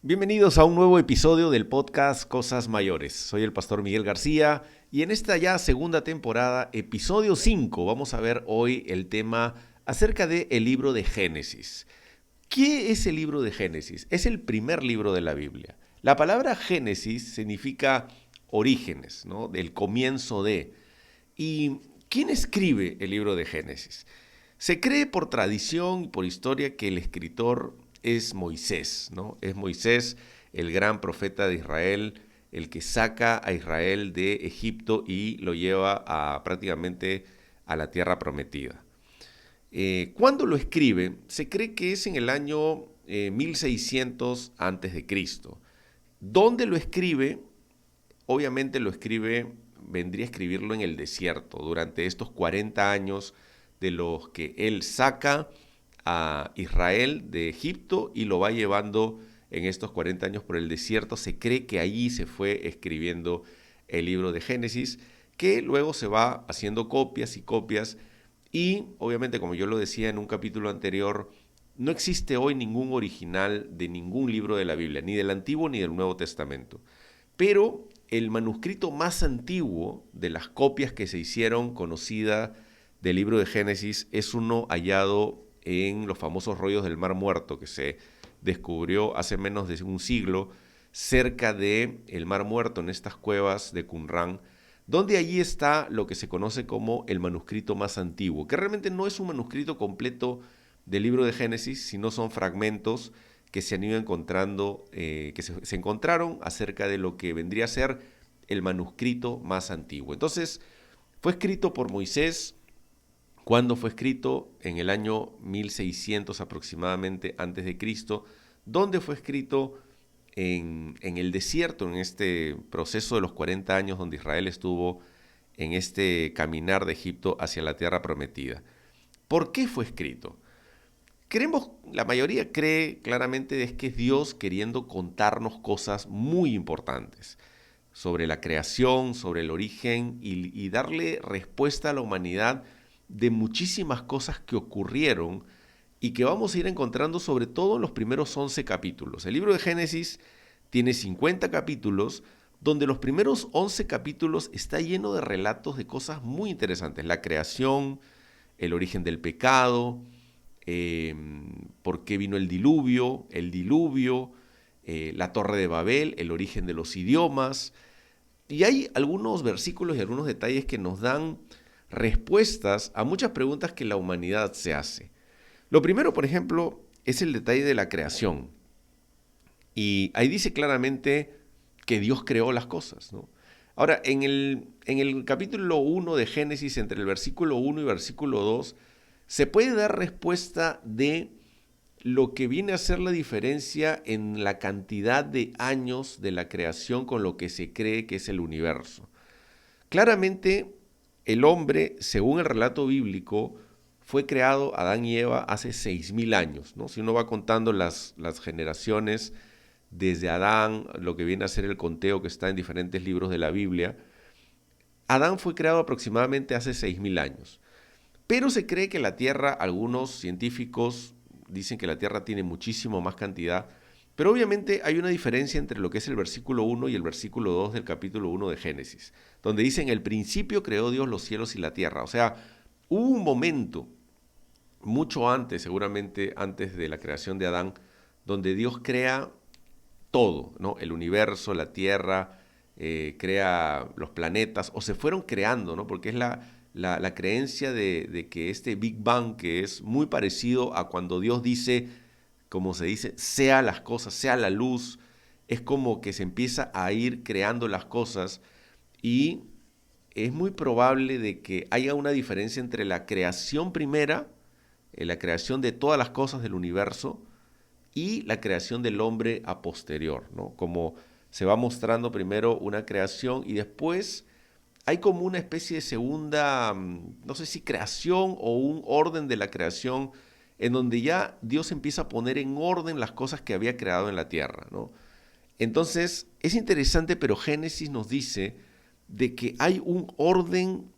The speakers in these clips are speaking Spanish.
Bienvenidos a un nuevo episodio del podcast Cosas Mayores. Soy el pastor Miguel García y en esta ya segunda temporada, episodio 5, vamos a ver hoy el tema acerca del libro de Génesis. ¿Qué es el libro de Génesis? Es el primer libro de la Biblia. La palabra Génesis significa orígenes, ¿no? Del comienzo de. ¿Y quién escribe el libro de Génesis? Se cree por tradición y por historia que el escritor es Moisés, ¿no? Es Moisés, el gran profeta de Israel, el que saca a Israel de Egipto y lo lleva prácticamente a la tierra prometida. Cuando lo escribe, se cree que es en el año 1600 antes de Cristo. ¿Dónde lo escribe? Obviamente vendría a escribirlo en el desierto, durante estos 40 años de los que él saca a Israel de Egipto y lo va llevando en estos 40 años por el desierto. Se cree que allí se fue escribiendo el libro de Génesis, que luego se va haciendo copias y copias y obviamente, como yo lo decía en un capítulo anterior, no existe hoy ningún original de ningún libro de la Biblia, ni del Antiguo ni del Nuevo Testamento. Pero el manuscrito más antiguo de las copias que se hicieron conocida del libro de Génesis es uno hallado en los famosos rollos del Mar Muerto que se descubrió hace menos de un siglo cerca del Mar Muerto, en estas cuevas de Qumrán, donde allí está lo que se conoce como el manuscrito más antiguo, que realmente no es un manuscrito completo del libro de Génesis, sino son fragmentos que se han ido encontrando, que se encontraron acerca de lo que vendría a ser el manuscrito más antiguo. Entonces, fue escrito por Moisés. ¿Cuándo fue escrito? En el año 1600 aproximadamente antes de Cristo. ¿Dónde fue escrito? En el desierto, en este proceso de los 40 años donde Israel estuvo en este caminar de Egipto hacia la tierra prometida. ¿Por qué fue escrito? La mayoría cree claramente es que es Dios queriendo contarnos cosas muy importantes sobre la creación, sobre el origen y darle respuesta a la humanidad de muchísimas cosas que ocurrieron y que vamos a ir encontrando sobre todo en los primeros 11 capítulos. El libro de Génesis tiene 50 capítulos, donde los primeros 11 capítulos está lleno de relatos de cosas muy interesantes. La creación, el origen del pecado, eh, por qué vino el diluvio, la torre de Babel, el origen de los idiomas. Y hay algunos versículos y algunos detalles que nos dan respuestas a muchas preguntas que la humanidad se hace. Lo primero, por ejemplo, es el detalle de la creación. Y ahí dice claramente que Dios creó las cosas, ¿no? Ahora, en el capítulo 1 de Génesis, entre el versículo 1 y versículo 2, se puede dar respuesta de lo que viene a ser la diferencia en la cantidad de años de la creación con lo que se cree que es el universo. Claramente, el hombre, según el relato bíblico, fue creado Adán y Eva hace 6.000 años, ¿no? Si uno va contando las generaciones desde Adán, lo que viene a ser el conteo que está en diferentes libros de la Biblia, Adán fue creado aproximadamente hace 6.000 años. Pero se cree que la Tierra, algunos científicos dicen que la Tierra tiene muchísimo más cantidad, pero obviamente hay una diferencia entre lo que es el versículo 1 y el versículo 2 del capítulo 1 de Génesis, donde dicen, en el principio creó Dios los cielos y la tierra. O sea, hubo un momento, mucho antes, seguramente antes de la creación de Adán, donde Dios crea todo, ¿no? El universo, la tierra, crea los planetas, o se fueron creando, ¿no? Porque es la creencia de que este Big Bang, que es muy parecido a cuando Dios dice, como se dice, sea las cosas, sea la luz, es como que se empieza a ir creando las cosas y es muy probable de que haya una diferencia entre la creación primera, la creación de todas las cosas del universo, y la creación del hombre a posterior, ¿no? Como se va mostrando primero una creación y después hay como una especie de segunda, no sé si creación o un orden de la creación, en donde ya Dios empieza a poner en orden las cosas que había creado en la tierra, ¿no? Entonces, es interesante, pero Génesis nos dice de que hay un orden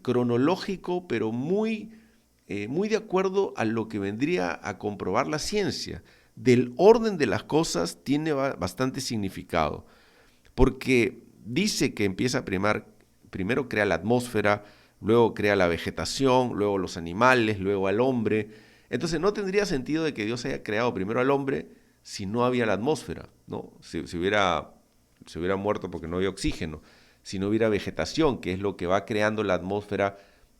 cronológico, pero muy de acuerdo a lo que vendría a comprobar la ciencia. del orden de las cosas tiene bastante significado, porque dice que empieza a primero crea la atmósfera, luego crea la vegetación, luego los animales, luego al hombre. Entonces no tendría sentido de que Dios haya creado primero al hombre si no había la atmósfera, ¿no? Si hubiera muerto porque no había oxígeno, si no hubiera vegetación, que es lo que va creando la atmósfera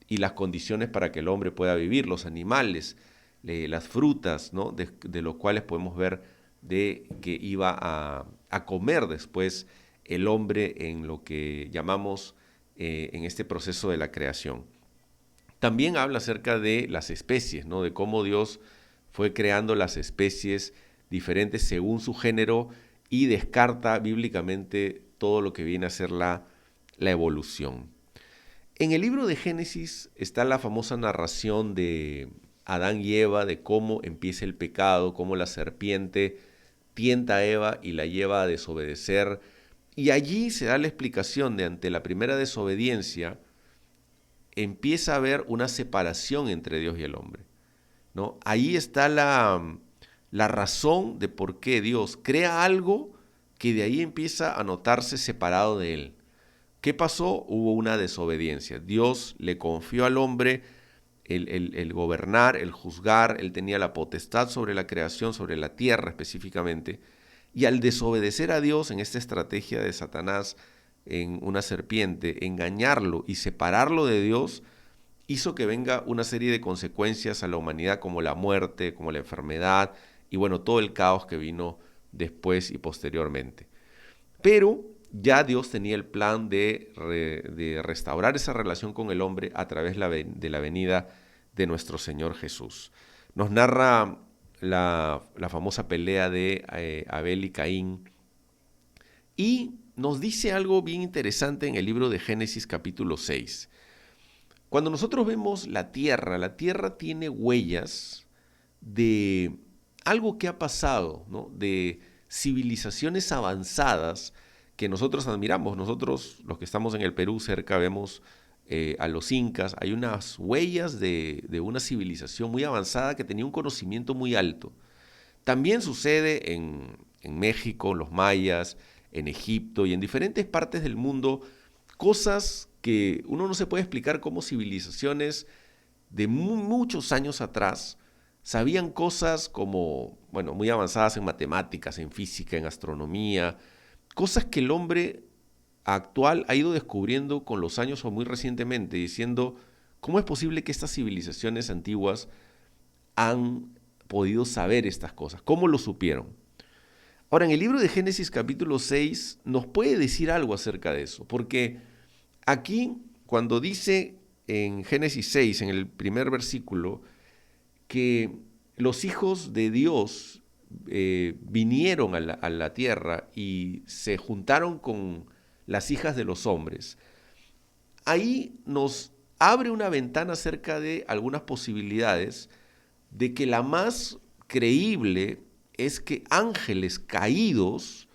y las condiciones para que el hombre pueda vivir, los animales, las frutas, ¿no? de los cuales podemos ver de que iba a comer después el hombre en lo que llamamos en este proceso de la creación. También habla acerca de las especies, ¿no? De cómo Dios fue creando las especies diferentes según su género y descarta bíblicamente todo lo que viene a ser la evolución. En el libro de Génesis está la famosa narración de Adán y Eva, de cómo empieza el pecado, cómo la serpiente tienta a Eva y la lleva a desobedecer. Y allí se da la explicación de ante la primera desobediencia, empieza a haber una separación entre Dios y el hombre, ¿no? Ahí está la razón de por qué Dios crea algo que de ahí empieza a notarse separado de él. ¿Qué pasó? Hubo una desobediencia. Dios le confió al hombre el gobernar, el juzgar, él tenía la potestad sobre la creación, sobre la tierra específicamente, y al desobedecer a Dios en esta estrategia de Satanás, en una serpiente, engañarlo y separarlo de Dios, hizo que venga una serie de consecuencias a la humanidad como la muerte, como la enfermedad y bueno, todo el caos que vino después y posteriormente. Pero ya Dios tenía el plan de restaurar esa relación con el hombre a través de la venida de nuestro Señor Jesús. Nos narra la famosa pelea de Abel y Caín y nos dice algo bien interesante en el libro de Génesis capítulo 6. Cuando nosotros vemos la tierra tiene huellas de algo que ha pasado, ¿no? De civilizaciones avanzadas que nosotros admiramos. Nosotros, los que estamos en el Perú cerca, vemos a los incas. Hay unas huellas de una civilización muy avanzada que tenía un conocimiento muy alto. También sucede en México, los mayas, en Egipto y en diferentes partes del mundo, cosas que uno no se puede explicar cómo civilizaciones de muchos años atrás sabían cosas como, bueno, muy avanzadas en matemáticas, en física, en astronomía, cosas que el hombre actual ha ido descubriendo con los años o muy recientemente, diciendo, ¿cómo es posible que estas civilizaciones antiguas han podido saber estas cosas? ¿Cómo lo supieron? Ahora, en el libro de Génesis capítulo 6 nos puede decir algo acerca de eso, porque aquí, cuando dice en Génesis 6, en el primer versículo, que los hijos de Dios vinieron a la tierra y se juntaron con las hijas de los hombres, ahí nos abre una ventana acerca de algunas posibilidades de que la más creíble es que ángeles caídos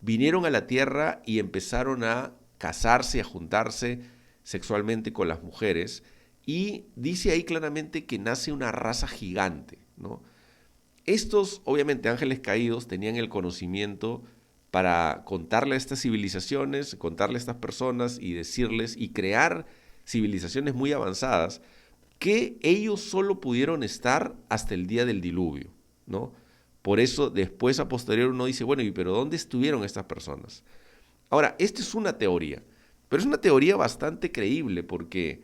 vinieron a la tierra y empezaron a casarse, a juntarse sexualmente con las mujeres, y dice ahí claramente que nace una raza gigante, ¿no? Estos, obviamente, ángeles caídos tenían el conocimiento para contarle a estas civilizaciones, contarle a estas personas y decirles y crear civilizaciones muy avanzadas que ellos solo pudieron estar hasta el día del diluvio, ¿no? Por eso después a posterior uno dice, bueno, pero ¿dónde estuvieron estas personas? Ahora, esta es una teoría, pero es una teoría bastante creíble porque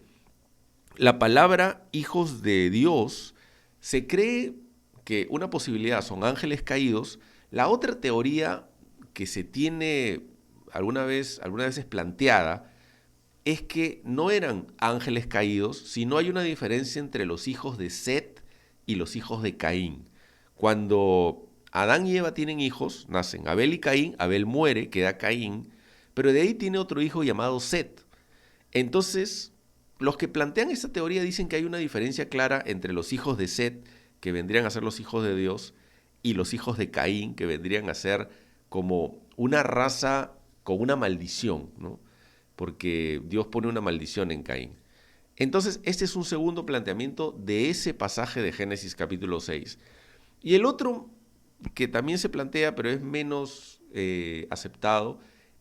la palabra hijos de Dios se cree que una posibilidad son ángeles caídos. La otra teoría que se tiene algunas veces planteada es que no eran ángeles caídos, sino hay una diferencia entre los hijos de Set y los hijos de Caín. Cuando Adán y Eva tienen hijos, nacen Abel y Caín, Abel muere, queda Caín, pero de ahí tiene otro hijo llamado Set. Entonces, los que plantean esta teoría dicen que hay una diferencia clara entre los hijos de Set, que vendrían a ser los hijos de Dios, y los hijos de Caín, que vendrían a ser como una raza con una maldición, ¿no? Porque Dios pone una maldición en Caín. Entonces, este es un segundo planteamiento de ese pasaje de Génesis capítulo 6. Y el otro, que también se plantea, pero es menos aceptado,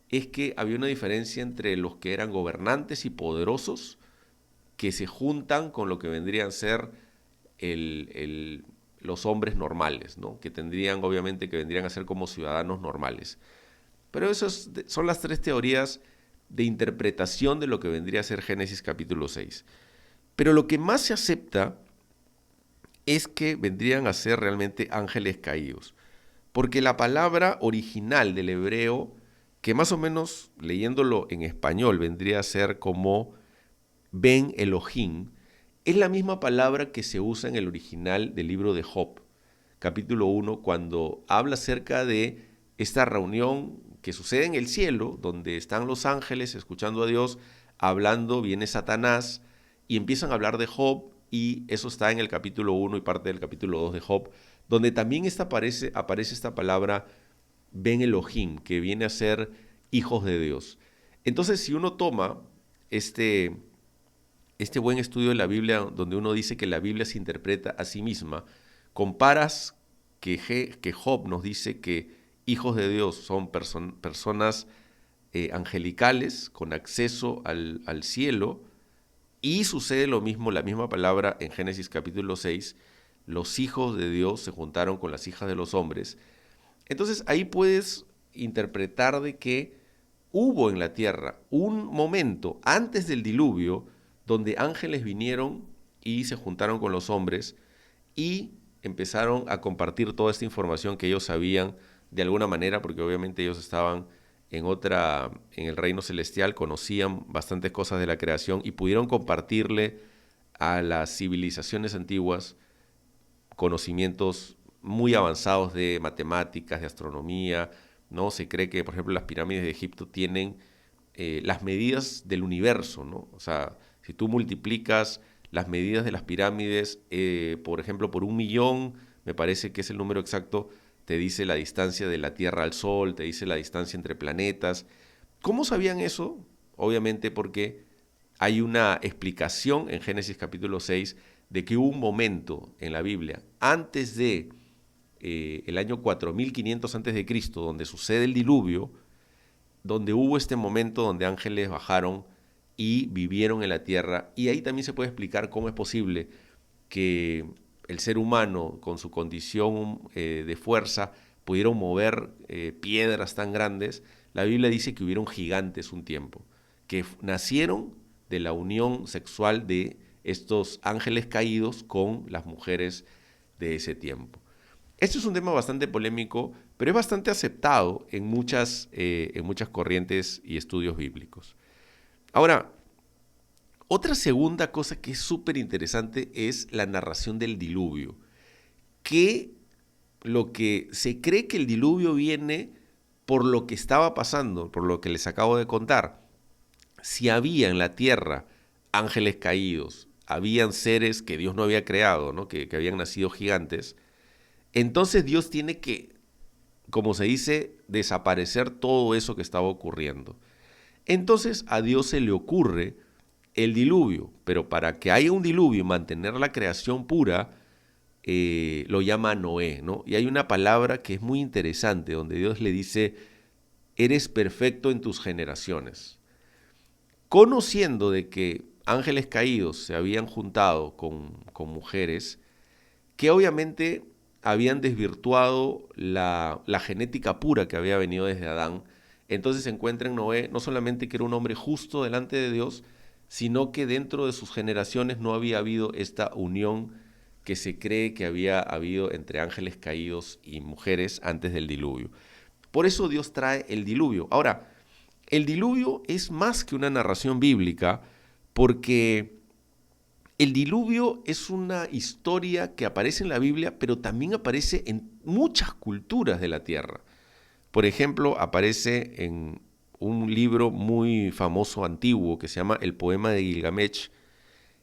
es que había una diferencia entre los que eran gobernantes y poderosos que se juntan con lo que vendrían a ser el, el, los hombres normales, ¿no? Que tendrían, obviamente, que vendrían a ser como ciudadanos normales. Pero esas son las tres teorías de interpretación de lo que vendría a ser Génesis capítulo 6. Pero lo que más se acepta es que vendrían a ser realmente ángeles caídos. Porque la palabra original del hebreo, que más o menos leyéndolo en español vendría a ser como Ben Elohim, es la misma palabra que se usa en el original del libro de Job, capítulo 1, cuando habla acerca de esta reunión que sucede en el cielo, donde están los ángeles escuchando a Dios, hablando, viene Satanás, y empiezan a hablar de Job, y eso está en el capítulo 1 y parte del capítulo 2 de Job, donde también aparece esta palabra Ben Elohim, que viene a ser hijos de Dios. Entonces, si uno toma este buen estudio de la Biblia, donde uno dice que la Biblia se interpreta a sí misma, comparas que Job nos dice que hijos de Dios son personas angelicales con acceso al cielo, y sucede lo mismo, la misma palabra en Génesis capítulo 6, los hijos de Dios se juntaron con las hijas de los hombres. Entonces ahí puedes interpretar de que hubo en la tierra un momento antes del diluvio donde ángeles vinieron y se juntaron con los hombres y empezaron a compartir toda esta información que ellos sabían de alguna manera, porque obviamente ellos estaban en el reino celestial, conocían bastantes cosas de la creación y pudieron compartirle a las civilizaciones antiguas conocimientos muy avanzados de matemáticas, de astronomía, ¿no? Se cree que, por ejemplo, las pirámides de Egipto tienen las medidas del universo, ¿no? O sea, si tú multiplicas las medidas de las pirámides, por ejemplo, por 1.000.000, me parece que es el número exacto, te dice la distancia de la Tierra al Sol, te dice la distancia entre planetas. ¿Cómo sabían eso? Obviamente porque hay una explicación en Génesis capítulo 6 de que hubo un momento en la Biblia, antes de el año 4500 antes de Cristo, donde sucede el diluvio, donde hubo este momento donde ángeles bajaron y vivieron en la tierra, y ahí también se puede explicar cómo es posible que el ser humano, con su condición de fuerza, pudieron mover piedras tan grandes. La Biblia dice que hubieron gigantes un tiempo, que nacieron de la unión sexual de estos ángeles caídos con las mujeres de ese tiempo. Este es un tema bastante polémico, pero es bastante aceptado en muchas corrientes y estudios bíblicos. Ahora, otra segunda cosa que es súper interesante es la narración del diluvio, que lo que se cree que el diluvio viene por lo que estaba pasando, por lo que les acabo de contar. Si había en la tierra ángeles caídos, habían seres que Dios no había creado, ¿no? que habían nacido gigantes, entonces Dios tiene que, como se dice, desaparecer todo eso que estaba ocurriendo. Entonces a Dios se le ocurre el diluvio, pero para que haya un diluvio y mantener la creación pura, lo llama Noé, ¿no? Y hay una palabra que es muy interesante, donde Dios le dice, eres perfecto en tus generaciones. Conociendo de que ángeles caídos se habían juntado con mujeres, que obviamente habían desvirtuado la genética pura que había venido desde Adán, entonces se encuentra en Noé no solamente que era un hombre justo delante de Dios, sino que dentro de sus generaciones no había habido esta unión que se cree que había habido entre ángeles caídos y mujeres antes del diluvio. Por eso Dios trae el diluvio. Ahora, el diluvio es más que una narración bíblica porque el diluvio es una historia que aparece en la Biblia, pero también aparece en muchas culturas de la tierra. Por ejemplo, aparece en un libro muy famoso antiguo que se llama El Poema de Gilgamesh,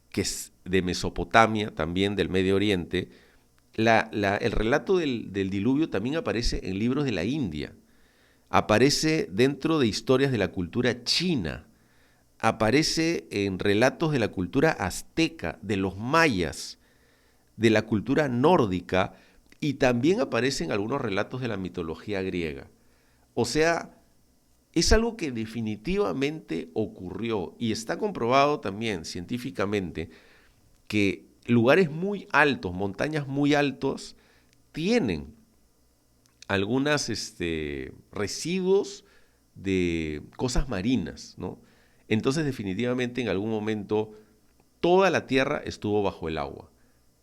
que es de Mesopotamia, también del Medio Oriente. El relato del diluvio también aparece en libros de la India, aparece dentro de historias de la cultura china, aparece en relatos de la cultura azteca, de los mayas, de la cultura nórdica, y también aparecen algunos relatos de la mitología griega. O sea, es algo que definitivamente ocurrió y está comprobado también científicamente que lugares muy altos, montañas muy altos, tienen algunos residuos de cosas marinas, ¿no? Entonces definitivamente en algún momento toda la tierra estuvo bajo el agua,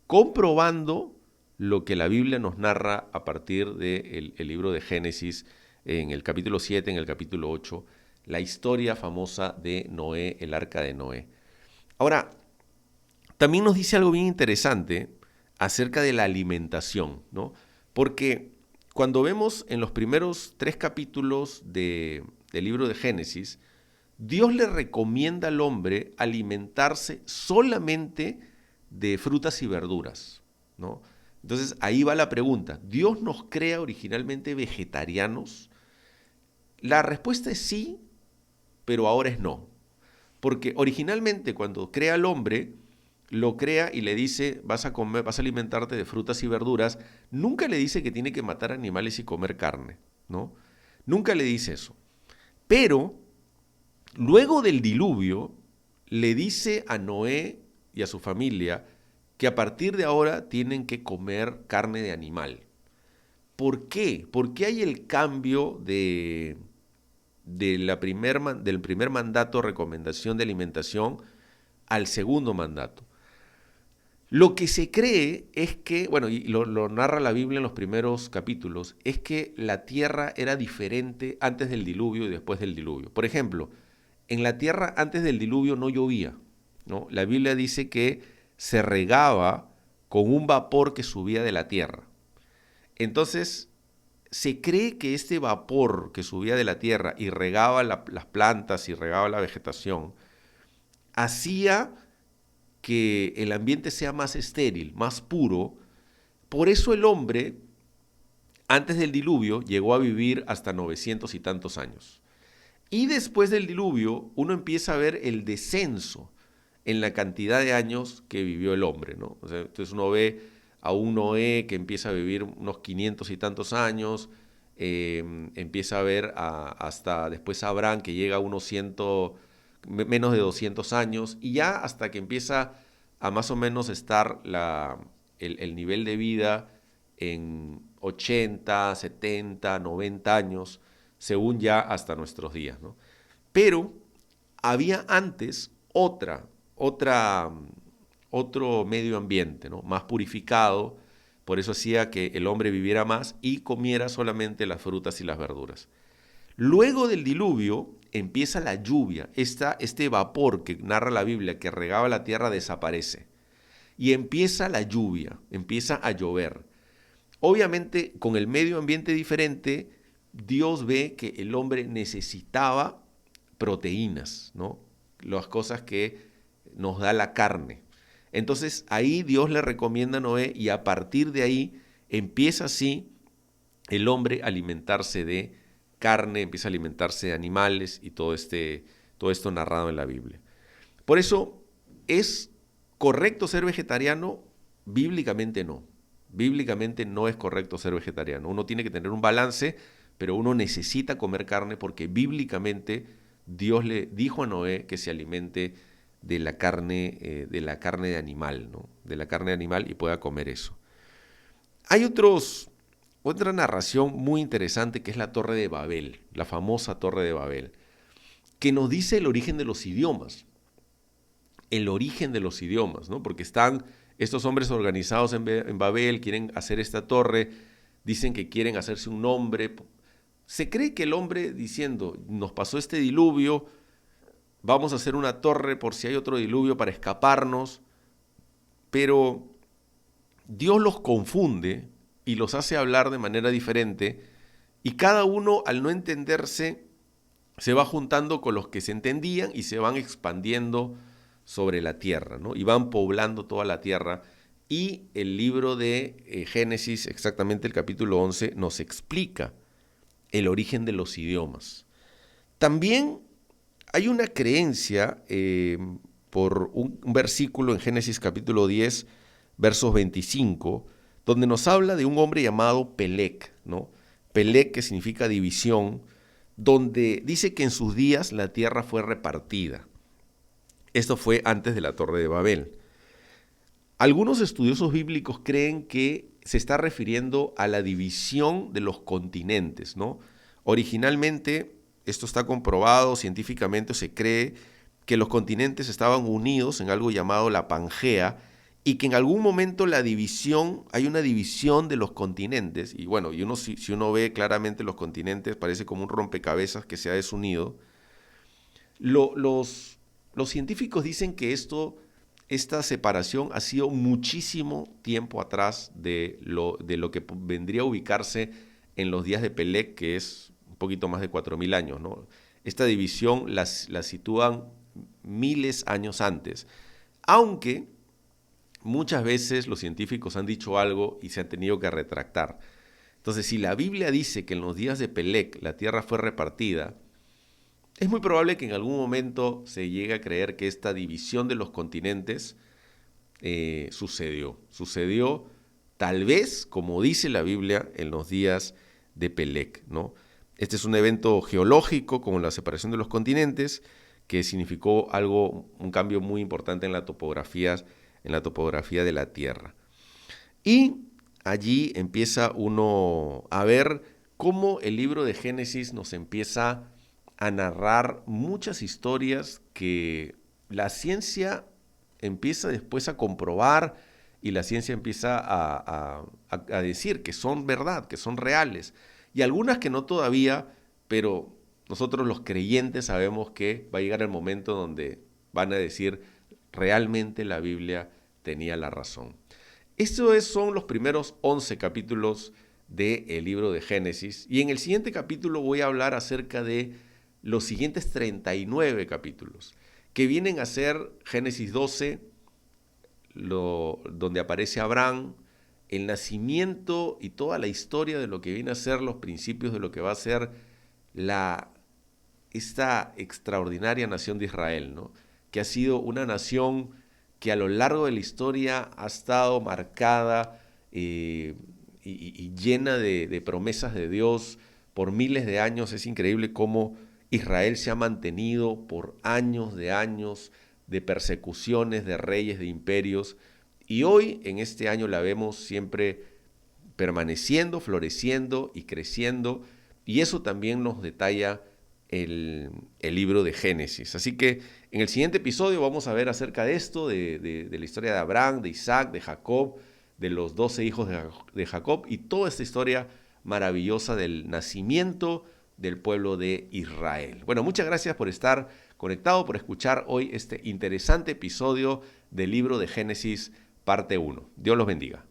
comprobando lo que la Biblia nos narra a partir del libro de Génesis, en el capítulo 7, en el capítulo 8, la historia famosa de Noé, el arca de Noé. Ahora, también nos dice algo bien interesante acerca de la alimentación, ¿no? Porque cuando vemos en los primeros 3 capítulos del libro de Génesis, Dios le recomienda al hombre alimentarse solamente de frutas y verduras, ¿no? Entonces ahí va la pregunta, ¿Dios nos crea originalmente vegetarianos? La respuesta es sí, pero ahora es no. Porque originalmente cuando crea al hombre, lo crea y le dice, vas a comer, vas a alimentarte de frutas y verduras, nunca le dice que tiene que matar animales y comer carne, ¿no? Nunca le dice eso. Pero luego del diluvio, le dice a Noé y a su familia que a partir de ahora tienen que comer carne de animal. ¿Por qué? ¿Por qué hay el cambio del primer mandato, recomendación de alimentación, al segundo mandato? Lo que se cree es que, bueno, y lo narra la Biblia en los primeros capítulos, es que la tierra era diferente antes del diluvio y después del diluvio. Por ejemplo, en la tierra antes del diluvio no llovía, ¿no? La Biblia dice que se regaba con un vapor que subía de la tierra. Entonces, se cree que este vapor que subía de la tierra y regaba las plantas y regaba la vegetación, hacía que el ambiente sea más estéril, más puro. Por eso el hombre, antes del diluvio, llegó a vivir hasta 900 y tantos años. Y después del diluvio, uno empieza a ver el descenso en la cantidad de años que vivió el hombre, ¿no? O sea, entonces uno ve a un Noé que empieza a vivir unos 500 y tantos años, empieza a ver hasta después a Abraham que llega a unos menos de 200 años, y ya hasta que empieza a más o menos estar el nivel de vida en 80, 70, 90 años, según ya hasta nuestros días, ¿no? Pero había antes otro medio ambiente, ¿no? Más purificado, por eso hacía que el hombre viviera más y comiera solamente las frutas y las verduras. Luego del diluvio empieza la lluvia, este vapor que narra la Biblia que regaba la tierra desaparece y empieza la lluvia, empieza a llover. Obviamente con el medio ambiente diferente, Dios ve que el hombre necesitaba proteínas, ¿no? Las cosas que nos da la carne. Entonces ahí Dios le recomienda a Noé y a partir de ahí empieza así el hombre a alimentarse de carne, empieza a alimentarse de animales y todo esto narrado en la Biblia. Por eso, ¿es correcto ser vegetariano? Bíblicamente no. Bíblicamente no es correcto ser vegetariano. Uno tiene que tener un balance, pero uno necesita comer carne porque bíblicamente Dios le dijo a Noé que se alimente de la carne de animal, ¿no? De la carne de animal y pueda comer eso. Hay otra narración muy interesante que es la Torre de Babel, la famosa Torre de Babel, que nos dice el origen de los idiomas. El origen de los idiomas, ¿no? Porque están estos hombres organizados en Babel, quieren hacer esta torre, dicen que quieren hacerse un nombre. Se cree que el hombre diciendo, nos pasó este diluvio, vamos a hacer una torre por si hay otro diluvio para escaparnos, pero Dios los confunde y los hace hablar de manera diferente y cada uno al no entenderse se va juntando con los que se entendían y se van expandiendo sobre la tierra, ¿no? Y van poblando toda la tierra. Y el libro de Génesis, exactamente el capítulo 11, nos explica el origen de los idiomas. También hay una creencia por un versículo en Génesis capítulo 10, versos 25, donde nos habla de un hombre llamado Pelec, ¿no? Pelec, que significa división, donde dice que en sus días la tierra fue repartida. Esto fue antes de la Torre de Babel. Algunos estudiosos bíblicos creen que se está refiriendo a la división de los continentes, ¿no? Originalmente, esto está comprobado científicamente, se cree que los continentes estaban unidos en algo llamado la Pangea y que en algún momento hay una división de los continentes, y bueno, si uno ve claramente los continentes, parece como un rompecabezas que se ha desunido. Los científicos dicen que esta separación ha sido muchísimo tiempo atrás de lo que vendría a ubicarse en los días de Pelec, que es un poquito más de 4000 años, ¿no? Esta división la sitúan miles de años antes, aunque muchas veces los científicos han dicho algo y se han tenido que retractar. Entonces, si la Biblia dice que en los días de Pelec la tierra fue repartida, es muy probable que en algún momento se llegue a creer que esta división de los continentes sucedió. Sucedió tal vez, como dice la Biblia, en los días de Pelec, ¿no? Este es un evento geológico, como la separación de los continentes, que significó un cambio muy importante en la topografía de la Tierra. Y allí empieza uno a ver cómo el libro de Génesis nos empieza a narrar muchas historias que la ciencia empieza después a comprobar y la ciencia empieza a decir que son verdad, que son reales. Y algunas que no todavía, pero nosotros los creyentes sabemos que va a llegar el momento donde van a decir realmente la Biblia tenía la razón. Estos son los primeros 11 capítulos del libro de Génesis y en el siguiente capítulo voy a hablar acerca de los siguientes 39 capítulos, que vienen a ser Génesis 12, donde aparece Abraham, el nacimiento y toda la historia de lo que viene a ser los principios de lo que va a ser esta extraordinaria nación de Israel, ¿no? Que ha sido una nación que a lo largo de la historia ha estado marcada y llena de promesas de Dios por miles de años. Es increíble cómo Israel se ha mantenido por años de persecuciones, de reyes, de imperios, y hoy en este año la vemos siempre permaneciendo, floreciendo y creciendo, y eso también nos detalla el libro de Génesis. Así que en el siguiente episodio vamos a ver acerca de esto, de la historia de Abraham, de Isaac, de Jacob, de los 12 hijos de Jacob y toda esta historia maravillosa del nacimiento del pueblo de Israel. Bueno, muchas gracias por estar conectado, por escuchar hoy este interesante episodio del libro de Génesis, parte 1. Dios los bendiga.